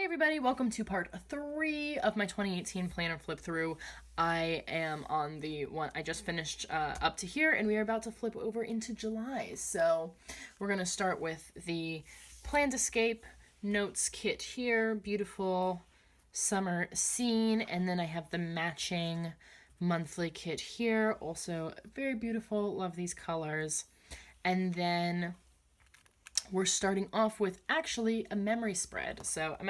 Hey everybody, welcome to part 3 of my 2018 planner flip through. I am on the one I just finished up to here, and we are about to flip over into July. So we're going to start with the Planned Escape Notes kit here, beautiful summer scene, and then I have the matching monthly kit here, also very beautiful, love these colors. And then we're starting off with actually a memory spread. So I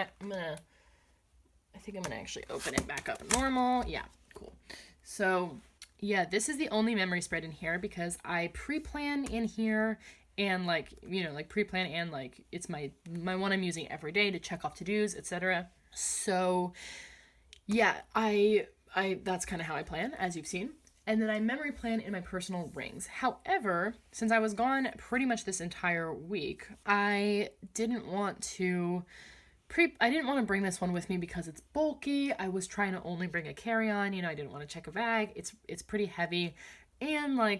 think I'm gonna actually open it back up normal. Yeah, cool. So yeah, this is the only memory spread in here because I pre-plan in here and pre-plan and it's my one I'm using every day to check off to-dos, etc. So yeah, I that's kind of how I plan, as you've seen. And then I memory plan in my personal rings. However, since I was gone pretty much this entire week, I didn't want to bring this one with me because it's bulky. I was trying to only bring a carry-on, I didn't want to check a bag. It's pretty heavy, and I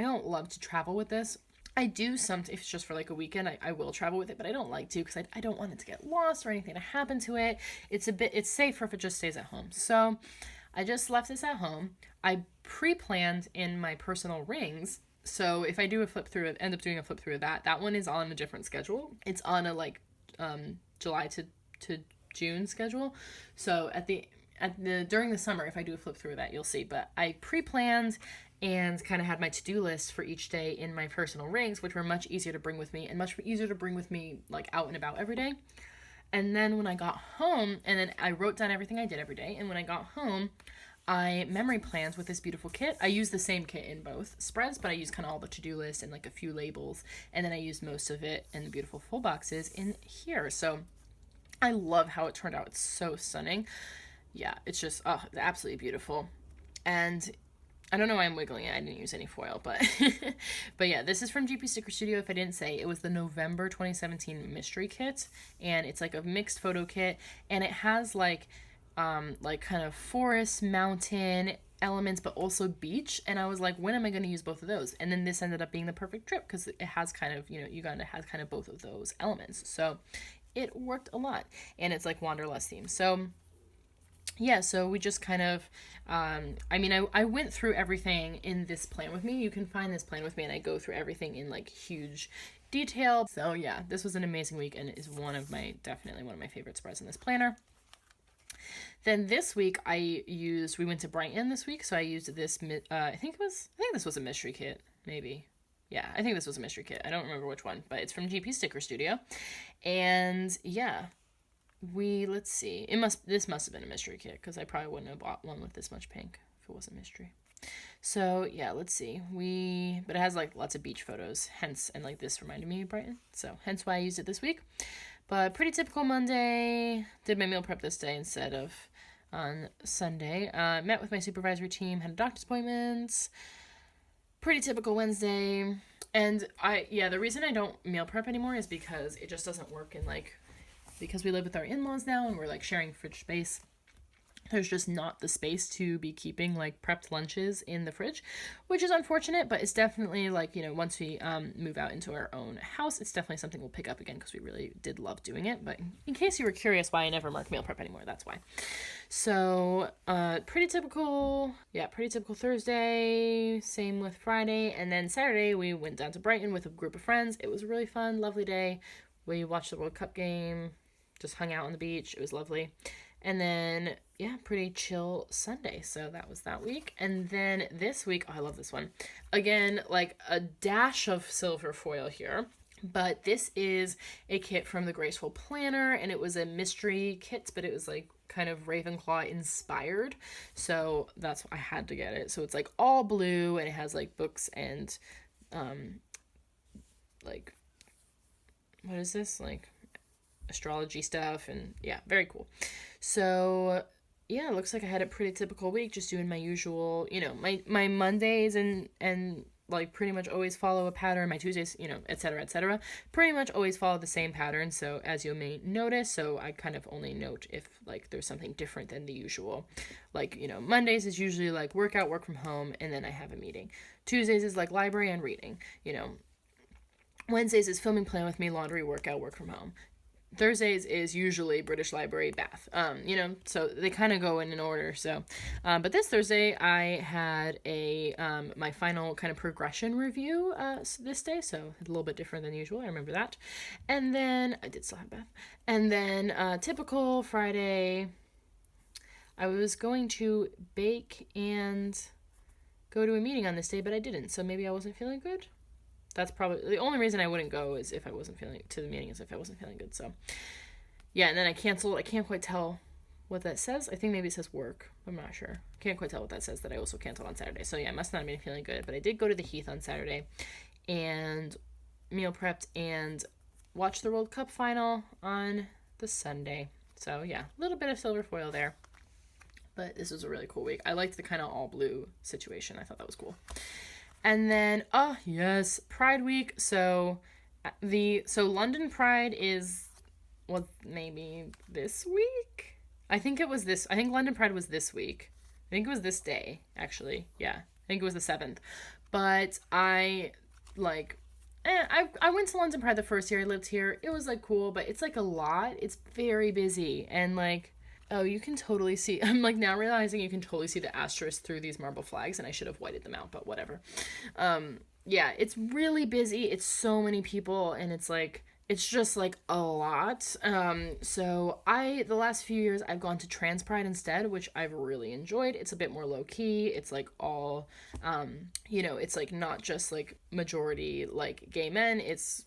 don't love to travel with this. I do if it's just for a weekend, I will travel with it, but I don't like to because I don't want it to get lost or anything to happen to it. It's safer if it just stays at home. So I just left this at home. I pre-planned in my personal rings. So if I do end up doing a flip through of that one is on a different schedule. It's on a July to June schedule. So during the summer, if I do a flip through of that, you'll see. But I pre-planned and kind of had my to-do list for each day in my personal rings, which were much easier to bring with me and much easier to bring with me out and about every day. And then when I got home, and then I wrote down everything I did every day, and when I got home, I memory planned with this beautiful kit. I used the same kit in both spreads, but I used kind of all the to-do list and a few labels, and then I used most of it in the beautiful full boxes in here. So I love how it turned out. It's so stunning. Yeah, it's just absolutely beautiful. And I don't know why I'm wiggling it. I didn't use any foil, but but yeah, this is from GP Sticker Studio. If I didn't say, it was the November 2017 mystery kit, and it's a mixed photo kit, and it has kind of forest, mountain elements, but also beach. And I was like, when am I going to use both of those? And then this ended up being the perfect trip because it has kind of, Uganda has kind of both of those elements. So it worked a lot, and it's Wanderlust theme. So yeah, so we just kind of, I went through everything in this plan with me. You can find this plan with me, and I go through everything in huge detail. So yeah, this was an amazing week, and is definitely one of my favorite spreads in this planner. Then this week we went to Brighton this week, so I used this, I think this was a mystery kit, maybe. Yeah, I think this was a mystery kit. I don't remember which one, but it's from GP Sticker Studio. And yeah, let's see. This must have been a mystery kit because I probably wouldn't have bought one with this much pink if it wasn't mystery. So yeah, let's see. But it has lots of beach photos, hence, and this reminded me of Brighton. So hence why I used it this week. But pretty typical Monday. Did my meal prep this day instead of on Sunday. Met with my supervisory team, had a doctor's appointment. Pretty typical Wednesday. And the reason I don't meal prep anymore is because it just doesn't work in because we live with our in-laws now and we're sharing fridge space. There's just not the space to be keeping prepped lunches in the fridge, which is unfortunate, but it's definitely once we move out into our own house, it's definitely something we'll pick up again because we really did love doing it. But in case you were curious why I never mark meal prep anymore, that's why. So pretty typical Thursday, same with Friday, and then Saturday we went down to Brighton with a group of friends. It was really fun, lovely day. We watched the World Cup game, just hung out on the beach. It was lovely. And then, yeah, pretty chill Sunday. So that was that week. And then this week, I love this one. Again, a dash of silver foil here. But this is a kit from the Graceful Planner, and it was a mystery kit, but it was kind of Ravenclaw inspired. So that's why I had to get it. So it's all blue, and it has books and what is this? Astrology stuff, and yeah, very cool. So yeah, it looks like I had a pretty typical week, just doing my usual, my Mondays and pretty much always follow a pattern. My Tuesdays, etc., pretty much always follow the same pattern. So as you may notice, so I kind of only note if there's something different than the usual. Mondays is usually workout, work from home, and then I have a meeting. Tuesdays is library and reading. Wednesdays is filming plan with me, laundry, workout, work from home. Thursdays is usually British Library Bath. So they kind of go in an order. So, but this Thursday I had my final kind of progression review this day, so a little bit different than usual. I remember that, and then I did still have Bath, and then typical Friday. I was going to bake and go to a meeting on this day, but I didn't. So maybe I wasn't feeling good. That's probably the only reason I wouldn't go is if I wasn't feeling good. So yeah, and then I canceled. I can't quite tell what that says. I think maybe it says work. I'm not sure. Can't quite tell what that says that I also canceled on Saturday. So yeah, I must not have been feeling good. But I did go to the Heath on Saturday and meal prepped and watched the World Cup final on the Sunday. So yeah, a little bit of silver foil there. But this was a really cool week. I liked the kind of all blue situation. I thought that was cool. And then, yes, Pride Week. So London Pride is, maybe this week? I think London Pride was this week. I think it was this day, actually. Yeah, I think it was the 7th. But I went to London Pride the first year I lived here. It was, cool, but it's, a lot. It's very busy. And, oh, you can totally see, I'm now realizing you can totally see the asterisk through these marble flags, and I should have whited them out, but whatever. Yeah, it's really busy. It's so many people, and it's just a lot. So the last few years I've gone to Trans Pride instead, which I've really enjoyed. It's a bit more low key. It's all, it's not just majority gay men. It's,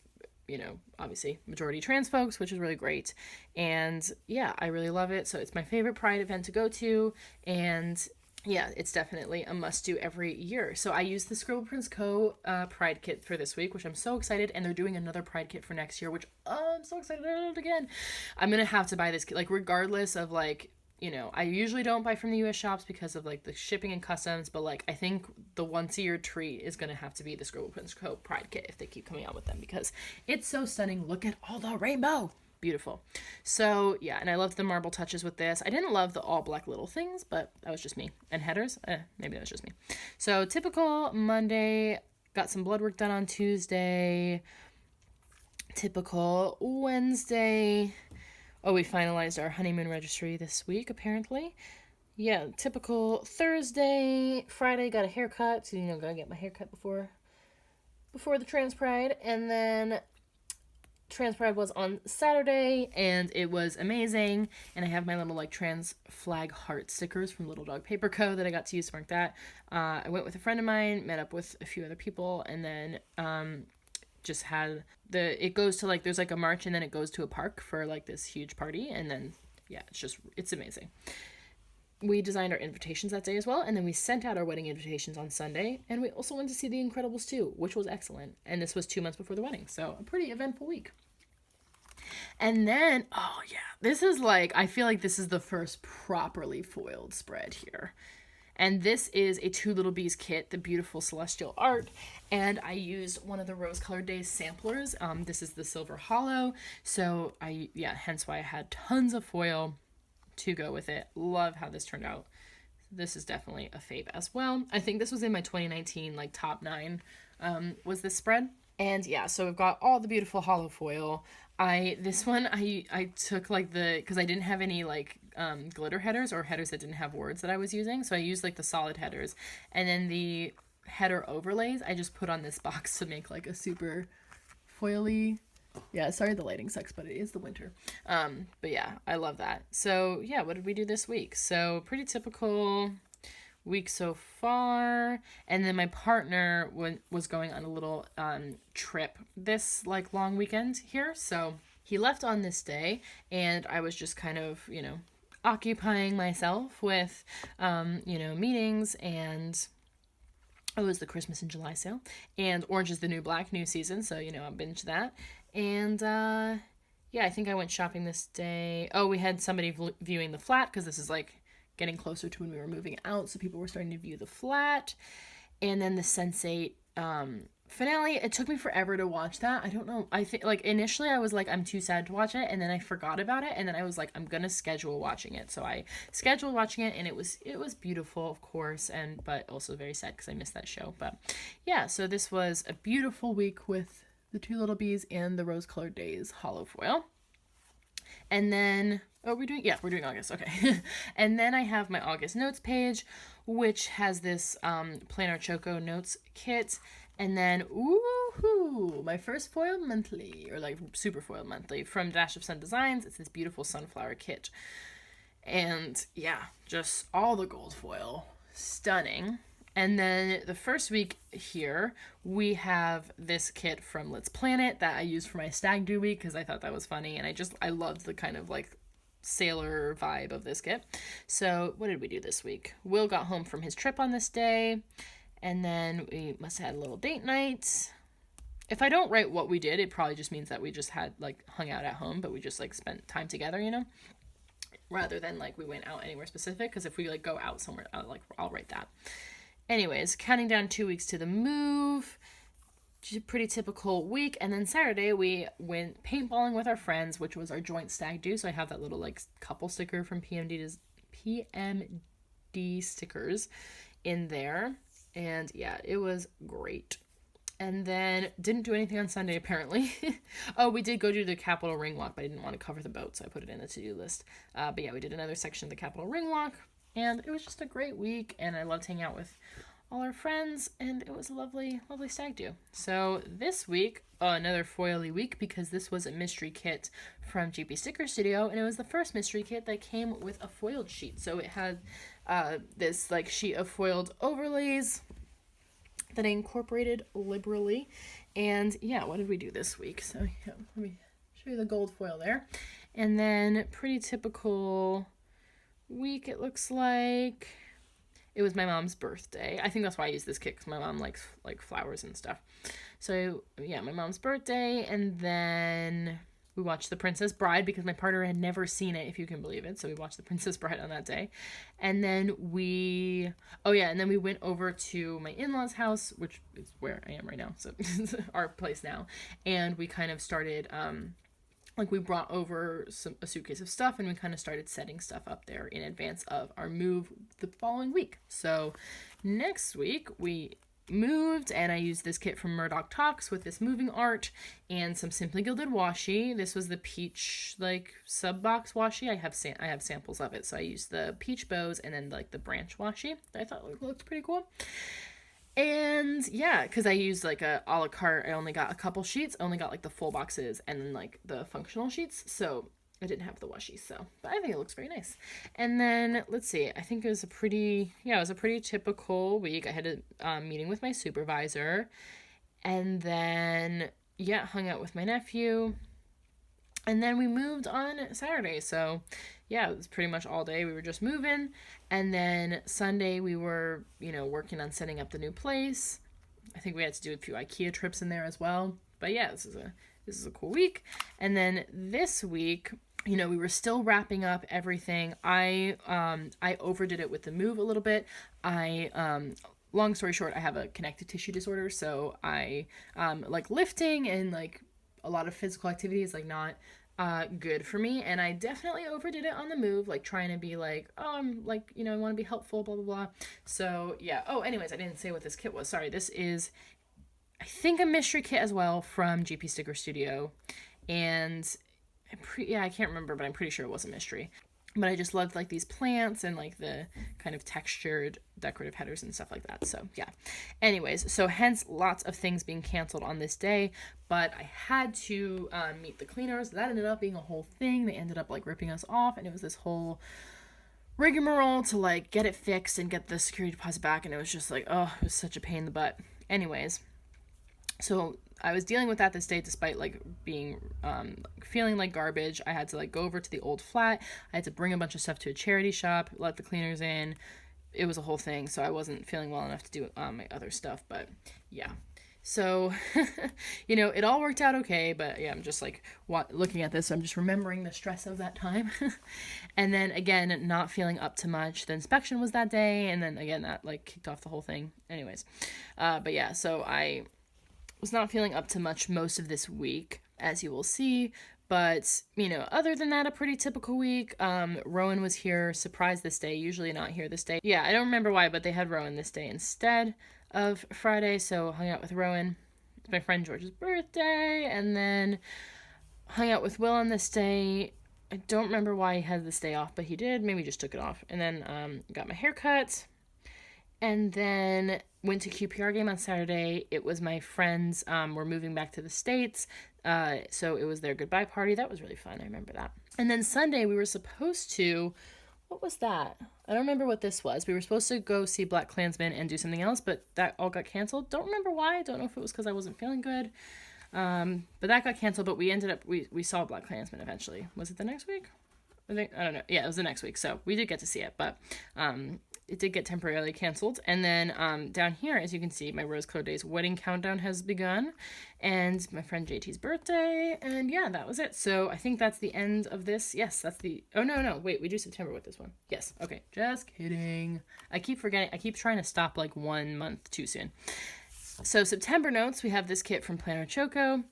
obviously majority trans folks, which is really great. And yeah, I really love it. So it's my favorite Pride event to go to. And yeah, it's definitely a must do every year. So I used the Scribble Prints Co. Pride kit for this week, which I'm so excited. And they're doing another Pride kit for next year, which I'm so excited about again. I'm going to have to buy this kit, regardless of I usually don't buy from the US shops because of the shipping and customs, but I think the once a year treat is going to have to be the Scribble Prints Co. Pride kit if they keep coming out with them, because it's so stunning. Look at all the rainbow. Beautiful. So yeah, and I loved the marble touches with this. I didn't love the all black little things, but that was just me. And headers, maybe that was just me. So typical Monday, got some blood work done on Tuesday. Typical Wednesday. Oh, we finalized our honeymoon registry this week, apparently. Yeah, typical Thursday. Friday, got a haircut. So, gotta get my haircut before the Trans Pride. And then Trans Pride was on Saturday, and it was amazing. And I have my little, trans flag heart stickers from Little Dog Paper Co. that I got to use to mark that. I went with a friend of mine, met up with a few other people, and then, just had it goes to there's a march, and then it goes to a park for this huge party, and then yeah, it's amazing. We designed our invitations that day as well, and then we sent out our wedding invitations on Sunday, and we also went to see The Incredibles 2, which was excellent, and this was 2 months before the wedding, so a pretty eventful week. And then, oh yeah, this is I feel like this is the first properly foiled spread here. And this is a Two Little Bees kit, the beautiful celestial art. And I used one of the Rose Colored Days samplers. This is the Silver Hollow. So hence why I had tons of foil to go with it. Love how this turned out. This is definitely a fave as well. I think this was in my 2019 top 9 was this spread. And yeah, so we've got all the beautiful hollow foil. I took because I didn't have any glitter headers or headers that didn't have words that I was using. So I used the solid headers, and then the header overlays I just put on this box to make a super foily. Yeah, sorry the lighting sucks, but it is the winter. But yeah, I love that. So yeah, what did we do this week? So pretty typical week so far. And then my partner was going on a little trip this long weekend here. So he left on this day, and I was just kind of, occupying myself with, meetings, and it was the Christmas and July sale, and Orange is the New Black new season. So, I binged that. And, yeah, I think I went shopping this day. Oh, we had somebody viewing the flat, because this is getting closer to when we were moving out, so people were starting to view the flat. And then the Sense8 finale, it took me forever to watch that. I don't know, I think initially I was I'm too sad to watch it, and then I forgot about it, and then I was I'm gonna schedule watching it. So I scheduled watching it, and it was beautiful, of course, but also very sad because I missed that show. But yeah, so this was a beautiful week with the Two Little Bees and the Rose Colored Days hollow foil. And then, oh, we're doing August, okay. And then I have my August notes page, which has this Planar Choco notes kit. And then, ooh, my first foiled monthly, or like super foiled monthly from Dash of Sun Designs. It's this beautiful sunflower kit. And yeah, just all the gold foil. Stunning. And then the first week here, we have this kit from Let's Planet that I used for my Stag Do week because I thought that was funny. And I loved the kind of like sailor vibe of this kit. So what did we do this week? Will got home from his trip on this day. And then we must have had a little date night. If I don't write what we did, it probably just means that we just had like hung out at home, but we just like spent time together, you know, rather than like we went out anywhere specific. Because if we like go out somewhere, I'll write that. Anyways, counting down 2 weeks to the move. Pretty typical week. And then Saturday we went paintballing with our friends, which was our joint stag do. So I have that little like couple sticker from PMD stickers in there. And yeah, it was great. And then didn't do anything on Sunday, apparently. Oh, we did go do the Capitol Ring Walk, but I didn't want to cover the boat, so I put it in the to-do list. But yeah, we did another section of the Capitol Ring Walk, and it was just a great week, and I loved hanging out with all our friends, and it was a lovely, lovely stag do. So this week, another foily week, because this was a mystery kit from GP Sticker Studio, and it was the first mystery kit that came with a foiled sheet. So it had this like sheet of foiled overlays that I incorporated liberally. And yeah, what did we do this week? So yeah, let me show you the gold foil there. And then pretty typical week, it looks like. It was my mom's birthday. I think that's why I use this kit, because my mom likes like flowers and stuff. So yeah, my mom's birthday, and then we watched The Princess Bride because my partner had never seen it, if you can believe it. So we watched The Princess Bride on that day. And then we went over to my in-laws' house, which is where I am right now. So our place now. And we kind of started, we brought over a suitcase of stuff, and we kind of started setting stuff up there in advance of our move the following week. So next week we moved, and I used this kit from Murdoch Talks with this moving art and some Simply Gilded washi. This was the peach like sub box washi. I have samples of it, so I used the peach bows and then like the branch washi. I thought it looked pretty cool. And yeah, because I used like a la carte, I only got a couple sheets. I only got like the full boxes and then like the functional sheets, so I didn't have the washi, so, but I think it looks very nice. And then, let's see, I think it was a pretty typical week. I had a meeting with my supervisor, and then, yeah, hung out with my nephew, and then we moved on Saturday, so, yeah, it was pretty much all day. We were just moving, and then Sunday we were, working on setting up the new place. I think we had to do a few IKEA trips in there as well, but yeah, this is a cool week. And then this week, we were still wrapping up everything. I overdid it with the move a little bit. Long story short, I have a connective tissue disorder, so I like lifting and like a lot of physical activity is like not good for me, and I definitely overdid it on the move, like trying to be like, oh, I'm like, I want to be helpful, blah blah blah. So yeah. Oh, anyways, I didn't say what this kit was. Sorry, this is, I think, a mystery kit as well from GP Sticker Studio, and I can't remember, but I'm pretty sure it was a mystery. But I just loved like these plants and like the kind of textured decorative headers and stuff like that. So yeah. Anyways, so hence lots of things being canceled on this day, but I had to meet the cleaners. That ended up being a whole thing. They ended up like ripping us off, and it was this whole rigmarole to like get it fixed and get the security deposit back, and it was just like, oh, it was such a pain in the butt. Anyways, so I was dealing with that this day despite like being feeling like garbage. I had to like go over to the old flat. I had to bring a bunch of stuff to a charity shop, let the cleaners in. It was a whole thing, so I wasn't feeling well enough to do my other stuff, but yeah. So, it all worked out okay, but yeah, I'm just like looking at this, I'm just remembering the stress of that time. And then again, not feeling up to much. The inspection was that day, and then again, that like kicked off the whole thing. Anyways, but yeah, so I was not feeling up to much most of this week, as you will see, but, other than that, a pretty typical week. Rowan was here, surprised this day, usually not here this day. Yeah, I don't remember why, but they had Rowan this day instead of Friday, so hung out with Rowan. It's my friend George's birthday, and then hung out with Will on this day. I don't remember why he had this day off, but he did. Maybe he just took it off. And then got my hair cut. And then went to QPR game on Saturday. It was my friends were moving back to the States. So it was their goodbye party. That was really fun. I remember that. And then Sunday we were supposed to, what was that? I don't remember what this was. We were supposed to go see Black Klansman and do something else, but that all got canceled. Don't remember why. I don't know if it was because I wasn't feeling good. But that got canceled, but we ended up, we saw Black Klansman eventually. Was it the next week? I don't know. Yeah, it was the next week. So we did get to see it, but it did get temporarily canceled. And then down here, as you can see, my Rose Colored Days wedding countdown has begun. And my friend JT's birthday. And yeah, that was it. So I think that's the end of this. Yes, that's the... Oh, no. Wait, we do September with this one. Yes. Okay. Just kidding. I keep forgetting. I keep trying to stop like 1 month too soon. So September notes, we have this kit from Planner Choco.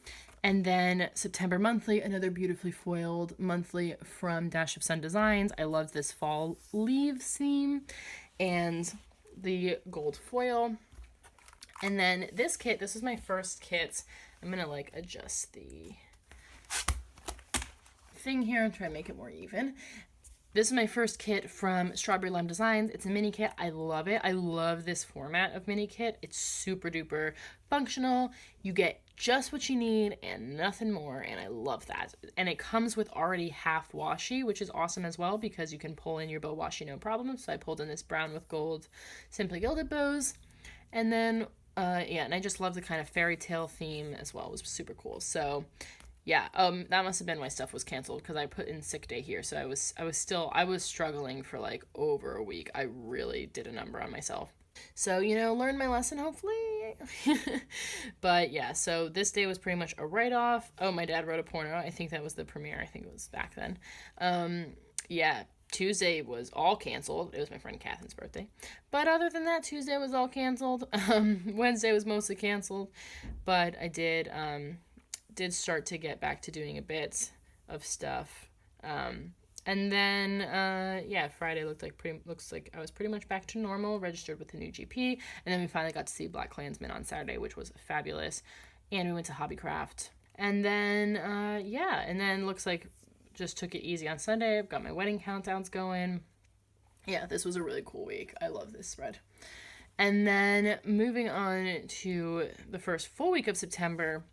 And then September monthly, another beautifully foiled monthly from Dash of Sun Designs. I love this fall leaves theme and the gold foil. And then this kit, this is my first kit. I'm going to like adjust the thing here and try to make it more even. This is my first kit from Strawberry Lime Designs. It's a mini kit. I love it. I love this format of mini kit. It's super duper functional. You get just what you need and nothing more, and I love that. And it comes with already half washi, which is awesome as well because you can pull in your bow washi no problem. So I pulled in this brown with gold Simply Gilded bows. And then, and I just love the kind of fairy tale theme as well. It was super cool. So yeah, that must have been why stuff was canceled because I put in sick day here. So I was struggling for like over a week. I really did a number on myself. So, learned my lesson, hopefully. But yeah, so this day was pretty much a write-off. Oh, my dad wrote a porno. I think that was the premiere. I think it was back then. Yeah, Tuesday was all canceled. It was my friend Catherine's birthday. But other than that, Tuesday was all canceled. Wednesday was mostly canceled. But I did start to get back to doing a bit of stuff. And then, Friday looks like I was pretty much back to normal, registered with the new GP, and then we finally got to see Black Klansman on Saturday, which was fabulous, and we went to Hobbycraft, and then, and then looks like just took it easy on Sunday. I've got my wedding countdowns going. Yeah, this was a really cool week. I love this spread. And then moving on to the first full week of September,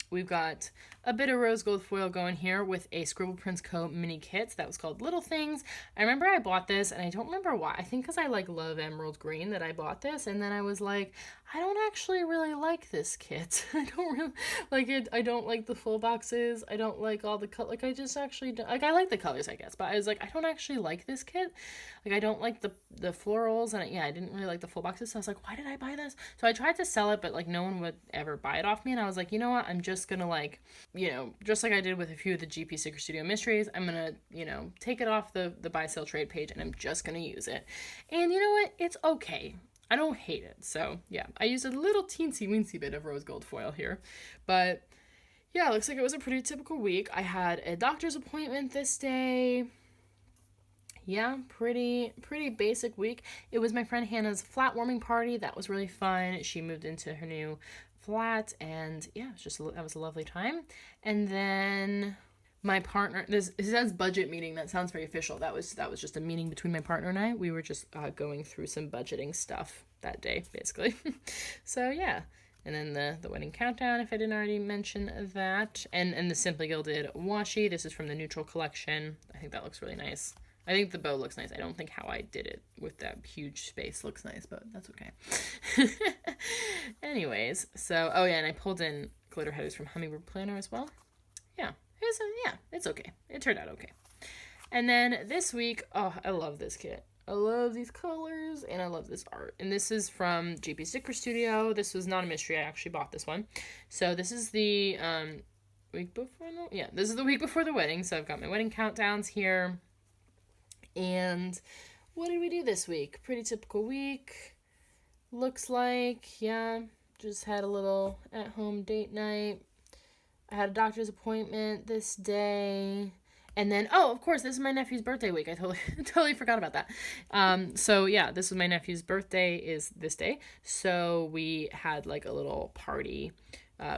we've got a bit of rose gold foil going here with a Scribble Prints Co. mini kit that was called Little Things. I remember I bought this, and I don't remember why. I think because I love emerald green that I bought this, and then I was like, I don't actually really like this kit. I don't really like it. I don't like the full boxes. I don't like all the color. Like, I just actually don't, like, I like the colors, I guess, but I was like, I don't actually like this kit. Like, I don't like the florals, and I didn't really like the full boxes, so I was like, why did I buy this? So I tried to sell it, but like no one would ever buy it off me, and I was like, you know what, I'm just gonna like, just like I did with a few of the GP Secret Studio mysteries, I'm gonna, take it off the buy sell trade page, and I'm just gonna use it. And you know what, it's okay. I don't hate it. So yeah, I used a little teensy weensy bit of rose gold foil here, but yeah, it looks like it was a pretty typical week. I had a doctor's appointment this day. Yeah, pretty basic week. It was my friend Hannah's flat warming party. That was really fun. She moved into her new flat, and yeah, that was a lovely time. And then my partner, it says budget meeting. That sounds very official. That was just a meeting between my partner and I. We were just going through some budgeting stuff that day, basically. So yeah. And then the wedding countdown, if I didn't already mention that. And the Simply Gilded washi. This is from the Neutral collection. I think that looks really nice. I think the bow looks nice. I don't think how I did it with that huge space looks nice, but that's okay. Anyways, so, and I pulled in glitter headers from Hummingbird Planner as well. Yeah, it's okay. It turned out okay. And then this week, I love this kit. I love these colors, and I love this art. And this is from GP Sticker Studio. This was not a mystery. I actually bought this one. So this is the week before, this is the week before the wedding. So I've got my wedding countdowns here. And what did we do this week? Pretty typical week. Looks like, just had a little at-home date night. I had a doctor's appointment this day. And then, of course, this is my nephew's birthday week. I totally forgot about that. This is my nephew's birthday is this day. So we had like a little party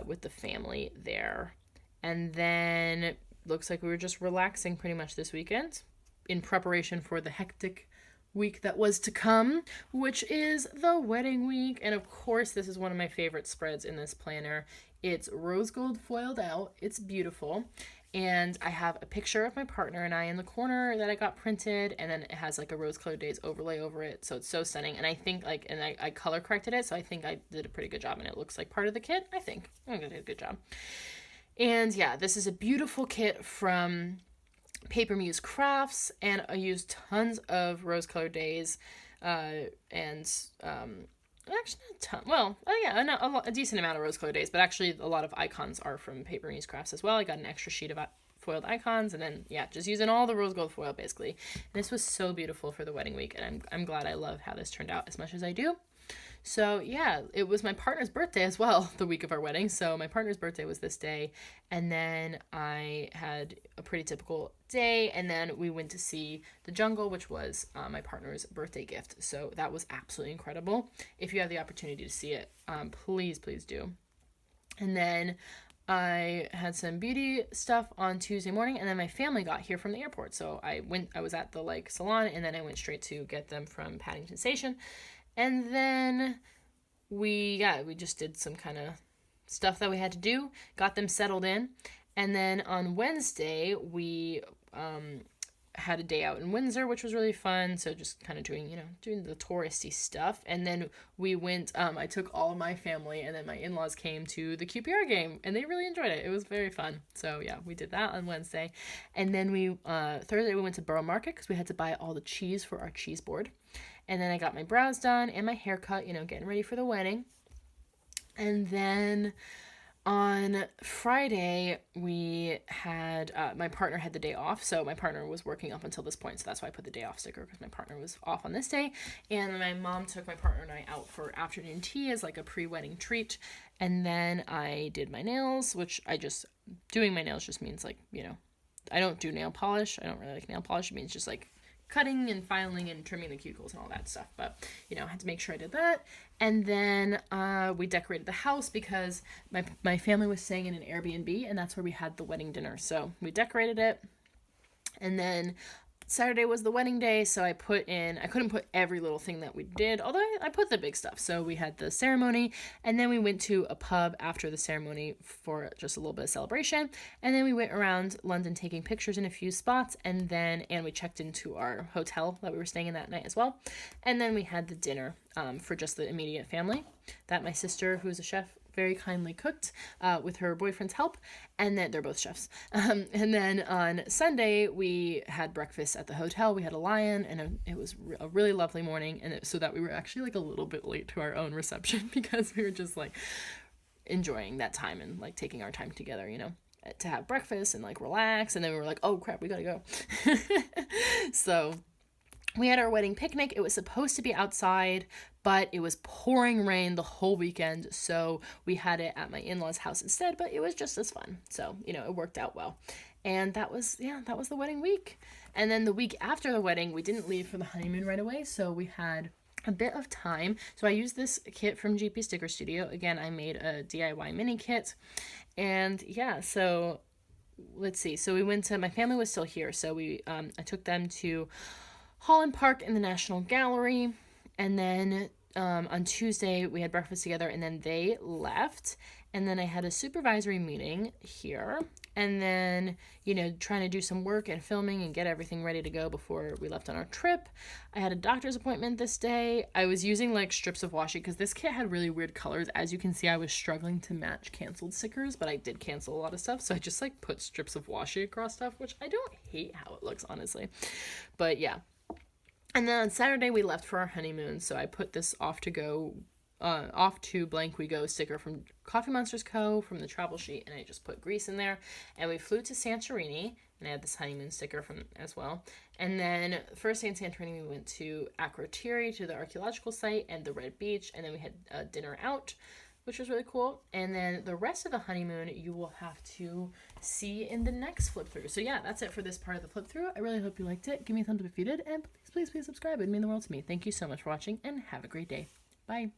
with the family there. And then looks like we were just relaxing pretty much this weekend in preparation for the hectic week that was to come, which is the wedding week. And of course, this is one of my favorite spreads in this planner. It's rose gold foiled out. It's beautiful. And I have a picture of my partner and I in the corner that I got printed, and then it has like a rose colored days overlay over it. So it's so stunning. And I think I color corrected it. So I think I did a pretty good job, and it looks like part of the kit. I think I did a good job. And yeah, this is a beautiful kit from Paper Muse Crafts, and I used tons of rose colored days, actually not a ton. Well, a decent amount of rose colored days, but actually a lot of icons are from Paper Muse Crafts as well. I got an extra sheet of foiled icons, and then just using all the rose gold foil basically. And this was so beautiful for the wedding week, and I'm glad I love how this turned out as much as I do. So yeah, it was my partner's birthday as well, the week of our wedding. So my partner's birthday was this day, and then I had a pretty typical day, and then we went to see The Jungle, which was my partner's birthday gift. So that was absolutely incredible. If you have the opportunity to see it, please do. And then I had some beauty stuff on Tuesday morning, and then my family got here from the airport. So I was at the salon, and then I went straight to get them from Paddington Station. And then we just did some kind of stuff that we had to do, got them settled in. And then on Wednesday, we had a day out in Windsor, which was really fun. So just kind of doing the touristy stuff. And then we went, I took all of my family, and then my in-laws came to the QPR game, and they really enjoyed it. It was very fun. So yeah, we did that on Wednesday. And then Thursday we went to Borough Market because we had to buy all the cheese for our cheese board. And then I got my brows done and my hair cut, getting ready for the wedding. And then on Friday, we had, my partner had the day off. So my partner was working up until this point. So that's why I put the day off sticker, because my partner was off on this day. And my mom took my partner and I out for afternoon tea as like a pre-wedding treat. And then I did my nails, which doing my nails just means I don't do nail polish. I don't really like nail polish. It means just cutting and filing and trimming the cuticles and all that stuff. But, I had to make sure I did that. And then we decorated the house because my family was staying in an Airbnb, and that's where we had the wedding dinner. So we decorated it. And then Saturday was the wedding day, so I couldn't put every little thing that we did, although I put the big stuff. So we had the ceremony, and then we went to a pub after the ceremony for just a little bit of celebration, and then we went around London taking pictures in a few spots, and we checked into our hotel that we were staying in that night as well. And then we had the dinner for just the immediate family that my sister, who's a chef, very kindly cooked with her boyfriend's help, and then they're both chefs. And then on Sunday we had breakfast at the hotel. We had a lion, and it was a really lovely morning, and so that we were actually a little bit late to our own reception because we were just enjoying that time and taking our time together, to have breakfast and relax. And then we were oh crap, we gotta go. So we had our wedding picnic. It was supposed to be outside, but it was pouring rain the whole weekend, so we had it at my in-laws' house instead, but it was just as fun. So, it worked out well. And that was the wedding week. And then the week after the wedding, we didn't leave for the honeymoon right away, so we had a bit of time. So I used this kit from GP Sticker Studio. Again, I made a DIY mini kit. And so let's see. So we went to, my family was still here, so I took them to Holland Park in the National Gallery, and then on Tuesday we had breakfast together, and then they left, and then I had a supervisory meeting here, and then trying to do some work and filming and get everything ready to go before we left on our trip. I had a doctor's appointment this day. I was using strips of washi because this kit had really weird colors. As you can see, I was struggling to match canceled stickers, but I did cancel a lot of stuff, so I just put strips of washi across stuff, which I don't hate how it looks, honestly. But yeah. And then on Saturday we left for our honeymoon, so I put this off to blank we go sticker from Coffee Monsters Co. from the travel sheet, and I just put Greece in there. And we flew to Santorini, and I had this honeymoon sticker from as well. And then first day in Santorini we went to Akrotiri, to the archaeological site, and the Red Beach, and then we had dinner out, which was really cool. And then the rest of the honeymoon you will have to see in the next flip through. So yeah, that's it for this part of the flip through. I really hope you liked it. Give me a thumbs up if you did, and please subscribe. It'd mean the world to me. Thank you so much for watching, and have a great day. Bye.